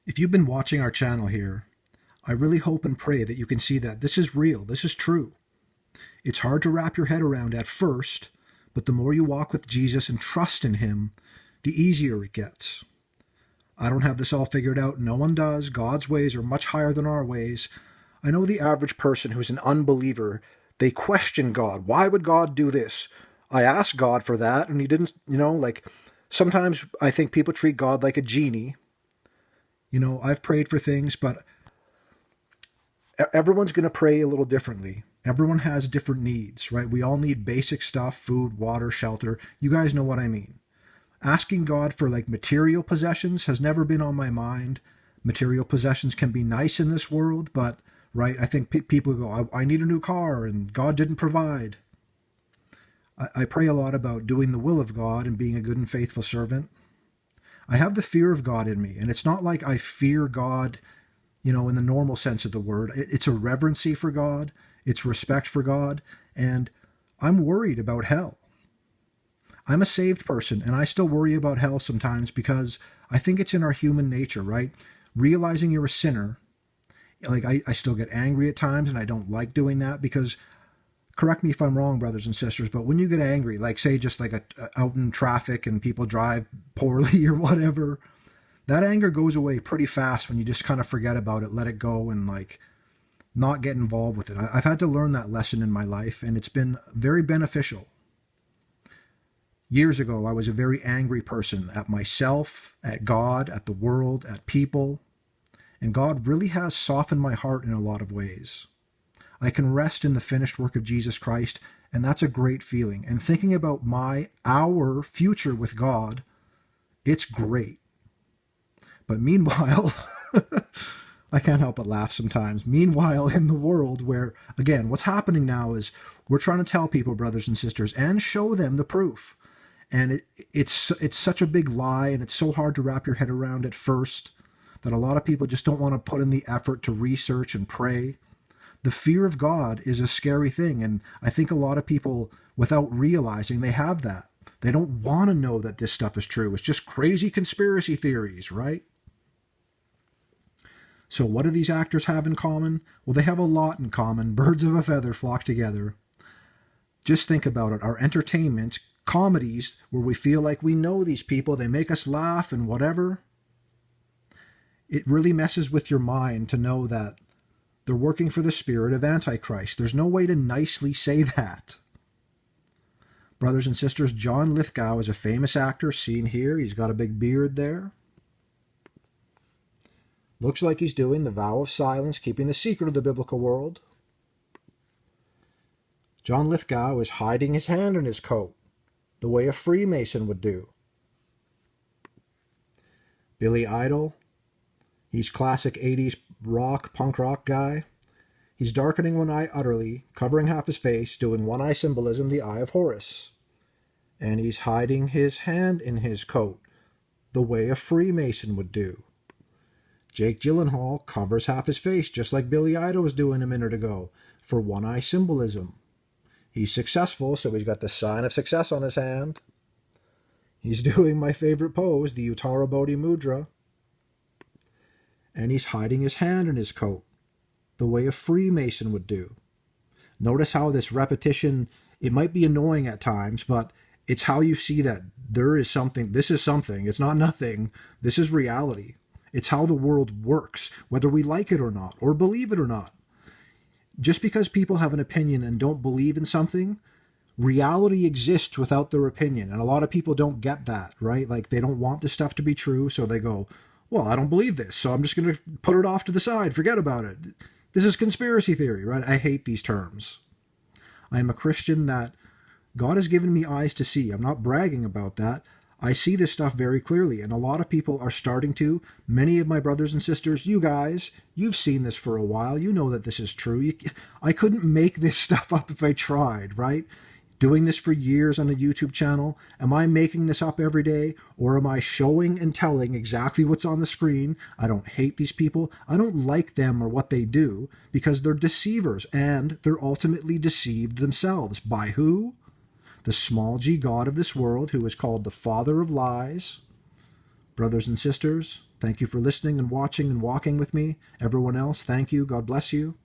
If you've been watching our channel here, I really hope and pray that you can see that this is real, this is true. It's hard to wrap your head around at first, but the more you walk with Jesus and trust in Him, the easier it gets. I don't have this all figured out. No one does. God's ways are much higher than our ways. I know the average person who's an unbeliever, they question God. Why would God do this? I asked God for that, and He didn't, sometimes I think people treat God like a genie. I've prayed for things, but everyone's going to pray a little differently. Everyone has different needs, right? We all need basic stuff, food, water, shelter. You guys know what I mean. Asking God for like material possessions has never been on my mind. Material possessions can be nice in this world, but right, I think people go, I need a new car, and God didn't provide. I pray a lot about doing the will of God and being a good and faithful servant. I have the fear of God in me, and it's not like I fear God, in the normal sense of the word. It's a reverency for God, it's respect for God, and I'm worried about hell. I'm a saved person, and I still worry about hell sometimes because I think it's in our human nature, right? Realizing you're a sinner, like I still get angry at times, and I don't like doing that because, correct me if I'm wrong, brothers and sisters, but when you get angry, like say just like out in traffic and people drive poorly or whatever, that anger goes away pretty fast when you just kind of forget about it, let it go, and like not get involved with it. I've had to learn that lesson in my life, and it's been very beneficial. Years ago, I was a very angry person at myself, at God, at the world, at people, and God really has softened my heart in a lot of ways. I can rest in the finished work of Jesus Christ, and that's a great feeling. And thinking about our future with God, it's great. But meanwhile, I can't help but laugh sometimes. Meanwhile, in the world where, again, what's happening now is we're trying to tell people, brothers and sisters, and show them the proof. And it's such a big lie, and it's so hard to wrap your head around at first that a lot of people just don't want to put in the effort to research and pray. The fear of God is a scary thing, and I think a lot of people, without realizing, they have that. They don't want to know that this stuff is true. It's just crazy conspiracy theories, right? So what do these actors have in common? Well, they have a lot in common. Birds of a feather flock together. Just think about it. Our entertainment, comedies, where we feel like we know these people, they make us laugh and whatever. It really messes with your mind to know that they're working for the spirit of Antichrist. There's no way to nicely say that. Brothers and sisters, John Lithgow is a famous actor, seen here. He's got a big beard there. Looks like he's doing the vow of silence, keeping the secret of the biblical world. John Lithgow is hiding his hand in his coat, the way a Freemason would do. Billy Idol, he's classic 80s punk rock guy. He's darkening one eye utterly, covering half his face, doing one eye symbolism, the Eye of Horus. And he's hiding his hand in his coat, the way a Freemason would do. Jake Gyllenhaal covers half his face, just like Billy Idol was doing a minute ago, for one eye symbolism. He's successful, so he's got the sign of success on his hand. He's doing my favorite pose, the Uttara Bodhi Mudra. And he's hiding his hand in his coat, the way a Freemason would do. Notice how this repetition, it might be annoying at times, but it's how you see that there is something, this is something, it's not nothing, this is reality. It's how the world works, whether we like it or not, or believe it or not. Just because people have an opinion and don't believe in something, reality exists without their opinion. And a lot of people don't get that, right? Like they don't want this stuff to be true, so they go, well, I don't believe this, so I'm just going to put it off to the side, forget about it. This is conspiracy theory, right? I hate these terms. I am a Christian that God has given me eyes to see. I'm not bragging about that. I see this stuff very clearly, and a lot of people are starting to. Many of my brothers and sisters, you guys, you've seen this for a while. You know that this is true. I couldn't make this stuff up if I tried, right? Doing this for years on a YouTube channel. Am I making this up every day, or am I showing and telling exactly what's on the screen? I don't hate these people. I don't like them or what they do because they're deceivers, and they're ultimately deceived themselves. By who? The small g God of this world, who is called the father of lies, Brothers and sisters, thank you for listening and watching and walking with me. Everyone else, thank you. God bless you.